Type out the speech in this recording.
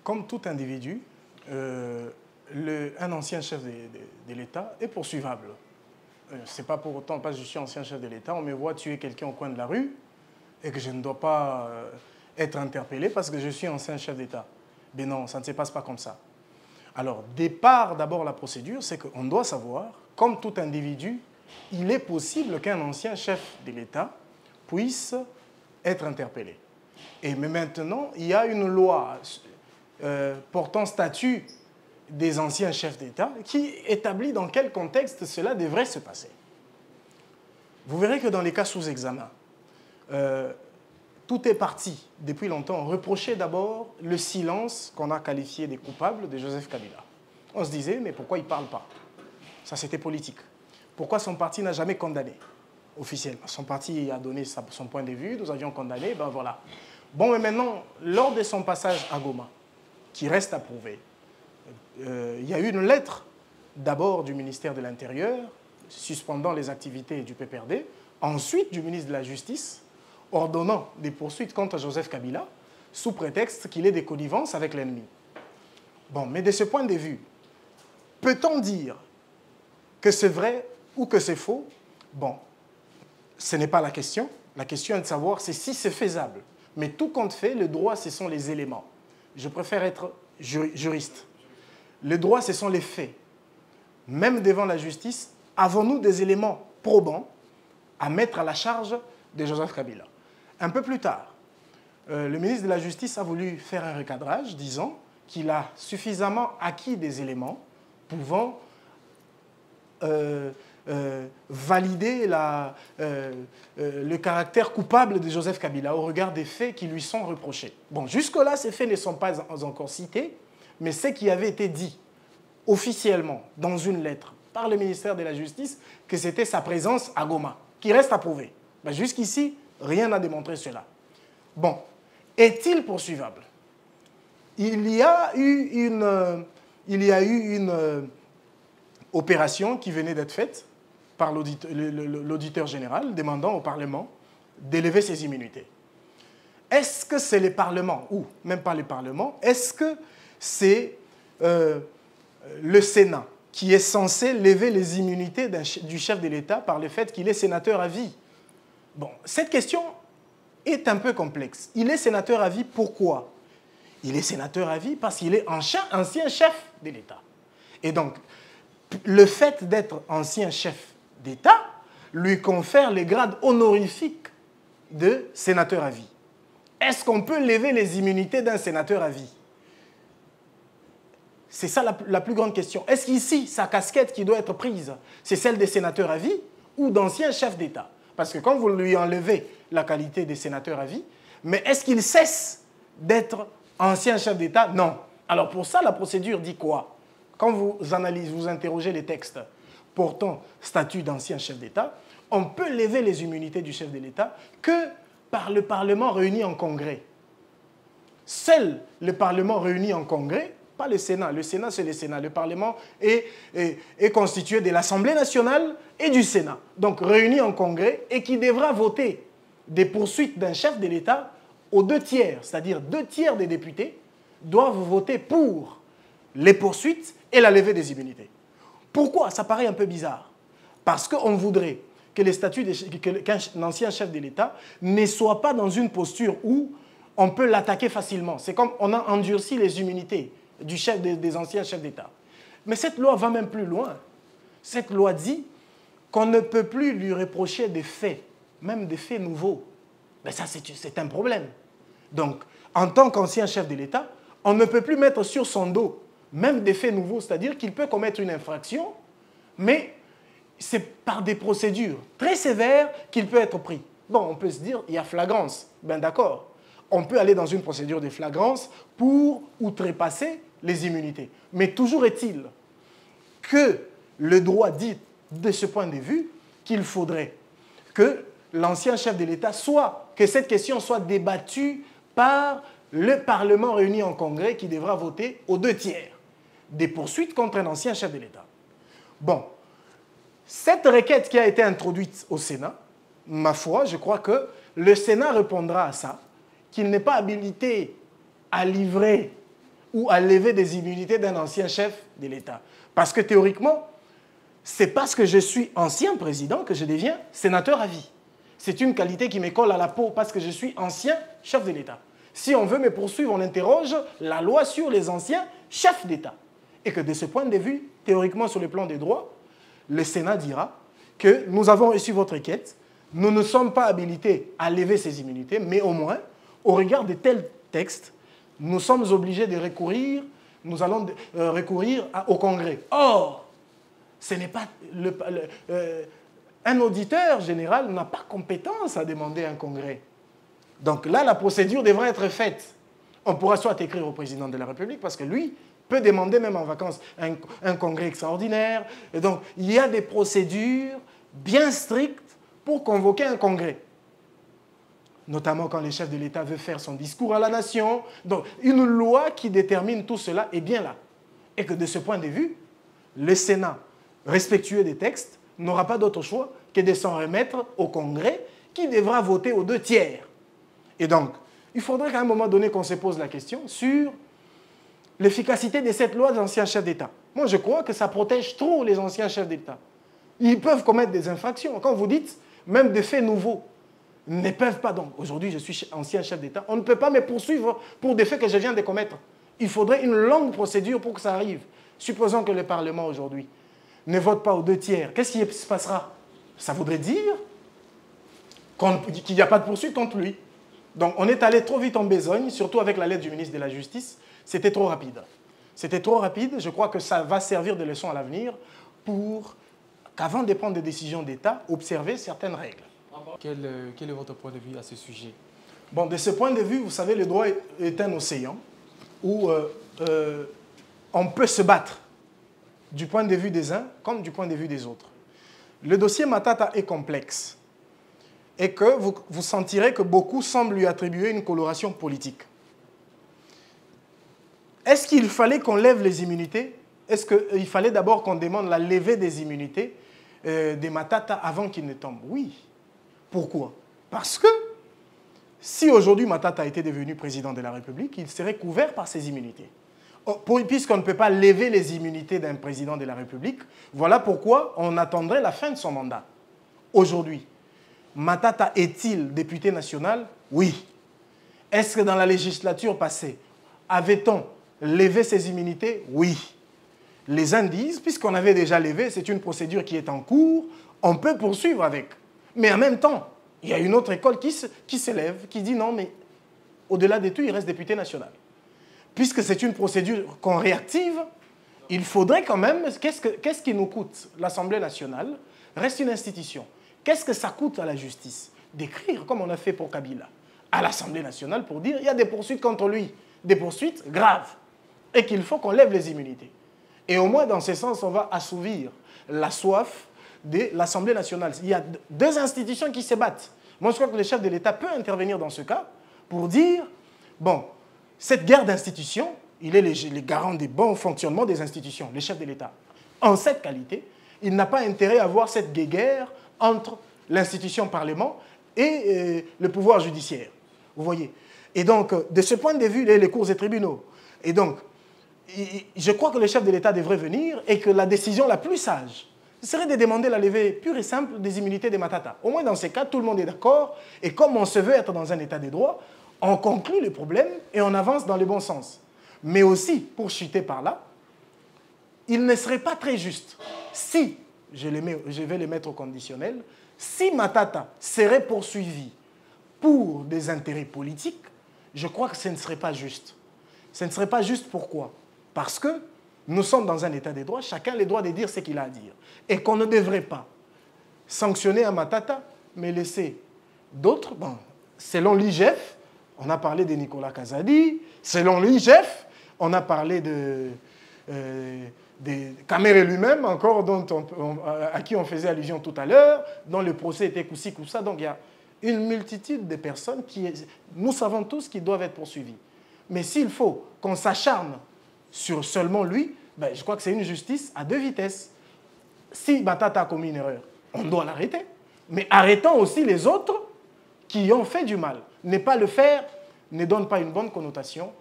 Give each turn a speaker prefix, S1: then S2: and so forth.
S1: comme tout individu, un ancien chef de l'État est poursuivable. Ce n'est pas pour autant, parce que je suis ancien chef de l'État, on me voit tuer quelqu'un au coin de la rue et que je ne dois pas être interpellé parce que je suis ancien chef d'État. Mais non, ça ne se passe pas comme ça. Alors, départ d'abord la procédure, c'est qu'on doit savoir, comme tout individu, il est possible qu'un ancien chef de l'État puisse être interpellé. Mais maintenant, il y a une loi portant statut des anciens chefs d'État qui établit dans quel contexte cela devrait se passer. Vous verrez que dans les cas sous examen, tout est parti, depuis longtemps, reprocher d'abord le silence qu'on a qualifié des coupables de Joseph Kabila. On se disait, mais pourquoi il ne parle pas? Ça, c'était politique. Pourquoi son parti n'a jamais condamné officiellement? Son parti a donné son point de vue, nous avions condamné, ben voilà. Bon, mais maintenant, lors de son passage à Goma, qui reste à prouver, il y a eu une lettre d'abord du ministère de l'Intérieur suspendant les activités du PPRD, ensuite du ministre de la Justice, ordonnant des poursuites contre Joseph Kabila sous prétexte qu'il ait des connivences avec l'ennemi. Bon, mais de ce point de vue, peut-on dire que c'est vrai ou que c'est faux? Bon, ce n'est pas la question. La question est de savoir si c'est faisable. Mais tout compte fait, le droit, ce sont les éléments. Je préfère être juriste. Le droit, ce sont les faits. Même devant la justice, avons-nous des éléments probants à mettre à la charge de Joseph Kabila? Un peu plus tard, le ministre de la Justice a voulu faire un recadrage disant qu'il a suffisamment acquis des éléments pouvant valider le caractère coupable de Joseph Kabila au regard des faits qui lui sont reprochés. Bon, jusque-là, ces faits ne sont pas encore cités, mais ce qui avait été dit officiellement dans une lettre par le ministère de la Justice, que c'était sa présence à Goma, qui reste à prouver. Ben, jusqu'ici, rien n'a démontré cela. Bon, est-il poursuivable? Il y a eu une opération qui venait d'être faite par l'auditeur général demandant au Parlement d'élever ses immunités. Est-ce que c'est le Parlement, ou même pas le Parlement, est-ce que c'est le Sénat qui est censé lever les immunités du chef de l'État par le fait qu'il est sénateur à vie? Bon, cette question est un peu complexe. Il est sénateur à vie, pourquoi? Il est sénateur à vie parce qu'il est ancien chef de l'État. Et donc, le fait d'être ancien chef d'État lui confère les grades honorifiques de sénateur à vie. Est-ce qu'on peut lever les immunités d'un sénateur à vie? C'est ça la plus grande question. Est-ce qu'ici, sa casquette qui doit être prise, c'est celle des sénateurs à vie ou d'anciens chefs d'État? Parce que quand vous lui enlevez la qualité des sénateurs à vie, mais est-ce qu'il cesse d'être ancien chef d'État? Non. Alors pour ça, la procédure dit quoi? Quand vous analysez, vous interrogez les textes portant statut d'ancien chef d'État, on peut lever les immunités du chef de l'État que par le Parlement réuni en congrès. Seul le Parlement réuni en congrès, pas le Sénat. Le Sénat, c'est le Sénat. Le Parlement est constitué de l'Assemblée nationale et du Sénat. Donc réuni en congrès et qui devra voter des poursuites d'un chef de l'État aux 2 tiers, c'est-à-dire 2 tiers des députés doivent voter pour les poursuites et la levée des immunités. Pourquoi? Ça paraît un peu bizarre. Parce qu'on voudrait que les statuts qu'un ancien chef de l'État ne soit pas dans une posture où on peut l'attaquer facilement. C'est comme on a endurci les immunités des anciens chefs d'État. Mais cette loi va même plus loin. Cette loi dit qu'on ne peut plus lui reprocher des faits, même des faits nouveaux. Mais ça, c'est un problème. Donc, en tant qu'ancien chef de l'État, on ne peut plus mettre sur son dos même des faits nouveaux, c'est-à-dire qu'il peut commettre une infraction, mais c'est par des procédures très sévères qu'il peut être pris. Bon, on peut se dire, il y a flagrance. Ben d'accord. On peut aller dans une procédure de flagrance pour outrepasser les immunités. Mais toujours est-il que le droit dit, de ce point de vue, qu'il faudrait que l'ancien chef de l'État que cette question soit débattue par le Parlement réuni en congrès qui devra voter aux 2 tiers des poursuites contre un ancien chef de l'État. Bon, cette requête qui a été introduite au Sénat, ma foi, je crois que le Sénat répondra à ça, qu'il n'est pas habilité à livrer ou à lever des immunités d'un ancien chef de l'État. Parce que théoriquement, c'est parce que je suis ancien président que je deviens sénateur à vie. C'est une qualité qui me colle à la peau parce que je suis ancien chef de l'État. Si on veut me poursuivre, on interroge la loi sur les anciens chefs d'État. Et que de ce point de vue, théoriquement sur le plan des droits, le Sénat dira que nous avons reçu votre requête, nous ne sommes pas habilités à lever ces immunités, mais au moins, au regard de tels textes, nous sommes obligés de recourir, nous allons recourir au Congrès. Or, ce n'est pas un auditeur général n'a pas compétence à demander un Congrès. Donc là, la procédure devrait être faite. On pourra soit écrire au président de la République, parce que lui peut demander même en vacances un Congrès extraordinaire. Et donc, il y a des procédures bien strictes pour convoquer un Congrès. Notamment quand le chef de l'État veut faire son discours à la nation. Donc, une loi qui détermine tout cela est bien là. Et que de ce point de vue, le Sénat, respectueux des textes, n'aura pas d'autre choix que de s'en remettre au Congrès qui devra voter aux 2/3. Et donc, il faudrait qu'à un moment donné qu'on se pose la question sur l'efficacité de cette loi d'anciens chefs d'État. Moi, je crois que ça protège trop les anciens chefs d'État. Ils peuvent commettre des infractions. Quand vous dites, même des faits nouveaux, ne peuvent pas. Donc, aujourd'hui, je suis ancien chef d'État. On ne peut pas me poursuivre pour des faits que je viens de commettre. Il faudrait une longue procédure pour que ça arrive. Supposons que le Parlement, aujourd'hui, ne vote pas aux 2/3. Qu'est-ce qui se passera? Ça voudrait dire qu'il n'y a pas de poursuite contre lui. Donc, on est allé trop vite en besogne, surtout avec la lettre du ministre de la Justice. C'était trop rapide. C'était trop rapide. Je crois que ça va servir de leçon à l'avenir pour qu'avant de prendre des décisions d'État, observer certaines règles.
S2: Quel est votre point de vue à ce sujet?
S1: Bon, de ce point de vue, vous savez, le droit est un océan où on peut se battre du point de vue des uns comme du point de vue des autres. Le dossier Matata est complexe et que vous sentirez que beaucoup semblent lui attribuer une coloration politique. Est-ce qu'il fallait qu'on lève les immunités? Est-ce qu'il fallait d'abord qu'on demande la levée des immunités des Matata avant qu'il ne tombe? Oui. Pourquoi? Parce que si aujourd'hui Matata était devenu président de la République, il serait couvert par ses immunités. Puisqu'on ne peut pas lever les immunités d'un président de la République, voilà pourquoi on attendrait la fin de son mandat. Aujourd'hui, Matata est-il député national? Oui. Est-ce que dans la législature passée, avait-on levé ses immunités? Oui. Les uns disent, puisqu'on avait déjà levé, c'est une procédure qui est en cours, on peut poursuivre avec. Mais en même temps, il y a une autre école qui se lève, qui dit non, mais au-delà de tout, il reste député national. Puisque c'est une procédure qu'on réactive, il faudrait quand même... Qu'est-ce qui nous coûte? L'Assemblée nationale reste une institution. Qu'est-ce que ça coûte à la justice? D'écrire, comme on a fait pour Kabila, à l'Assemblée nationale pour dire il y a des poursuites contre lui, des poursuites graves, et qu'il faut qu'on lève les immunités. Et au moins, dans ce sens, on va assouvir la soif de l'Assemblée nationale. Il y a deux institutions qui se battent. Moi, je crois que le chef de l'État peut intervenir dans ce cas pour dire, bon, cette guerre d'institutions, il est le garant des bons fonctionnements des institutions, le chef de l'État. En cette qualité, il n'a pas intérêt à avoir cette guerre entre l'institution Parlement et le pouvoir judiciaire. Vous voyez? Et donc, de ce point de vue, les cours et tribunaux. Et donc, je crois que le chef de l'État devrait venir et que la décision la plus sage serait de demander la levée pure et simple des immunités des Matata. Au moins, dans ces cas, tout le monde est d'accord. Et comme on se veut être dans un état de droit, on conclut le problème et on avance dans le bon sens. Mais aussi, pour chuter par là, il ne serait pas très juste si, je vais les mettre au conditionnel, si Matata serait poursuivi pour des intérêts politiques, je crois que ce ne serait pas juste. Ce ne serait pas juste pourquoi? Parce que nous sommes dans un état de droit, chacun a le droit de dire ce qu'il a à dire. Et qu'on ne devrait pas sanctionner un Matata, mais laisser d'autres, bon, selon l'IGF, on a parlé de Nicolas Kazadi, selon l'IGF, on a parlé de Kamere lui-même, encore, à qui on faisait allusion tout à l'heure, dont le procès était coup-ci, coup-ça. Donc il y a une multitude de personnes nous savons tous qui doivent être poursuivies. Mais s'il faut qu'on s'acharne sur seulement lui, ben, je crois que c'est une justice à deux vitesses. Si Matata a commis une erreur, on doit l'arrêter. Mais arrêtons aussi les autres qui ont fait du mal. Ne pas le faire ne donne pas une bonne connotation